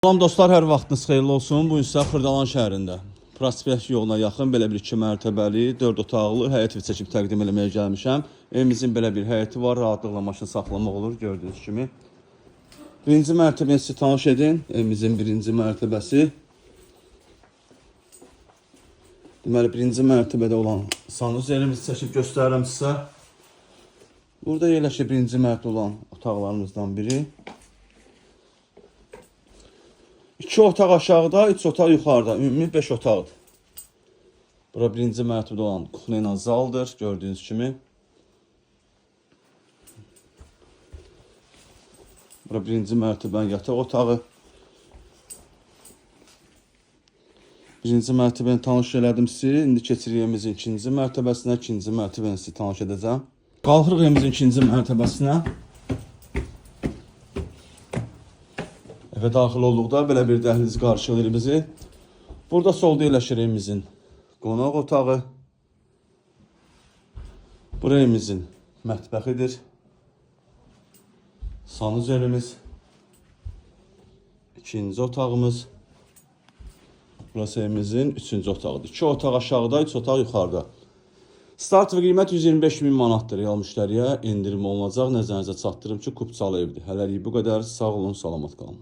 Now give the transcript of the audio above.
Salam dostlar, hər vaxtınız xeyirli olsun. Bu gün sizə Xırdalan şəhərində prospekt yoluna yaxın belə bir 2 mərtəbəli, 4 otaqlı həyət evi çəkib təqdim etməyə gəlmişəm. Evimizin belə bir həyəti var, rahatlıqla maşın saxlamaq olur gördüyünüz kimi. Birinci mərtəbəni sizi tanış edin. Evimizin birinci mərtəbəsi. Deməli, birinci mərtəbədə olan sanuzelimizi çəkib göstərirəm sizə. Burada yerləşir birinci mərtəbədə olan otaqlarımızdan biri. 2 otaq aşağıda, 3 otaq yuxarıda. Ümumi 5 otaqdır. Bura birinci mərtəbədə olan kuxnya ilə zaldır, gördüyünüz kimi. Bura birinci mərtəbənin yataq otağı. Birinci mərtəbəni tanış elədim sizi. İndi keçirik evimizin ikinci mərtəbəsinə. İkinci mərtəbəni sizi tanış edəcəm. Qalxırıq evimizin ikinci mərtəbəsinə. Evə daxil olduqda belə bir dəhliz qarşılayır bizi. Burada solda yerləşir evimizin qonaq otağı. Bura evimizin mətbəxidir. Sanuzelimiz. İkinci otağımız. Burası evimizin üçüncü otağıdır. 2 otaq aşağıda, 3 otaq yuxarıda. Start və qiymət 125.000 manatdır. Real müştəriyə endirim olunacaq. Nəzərinizə çatdırım ki, Kupçalı evdir. Hələlik bu qədər. Sağ olun, salamat qalın.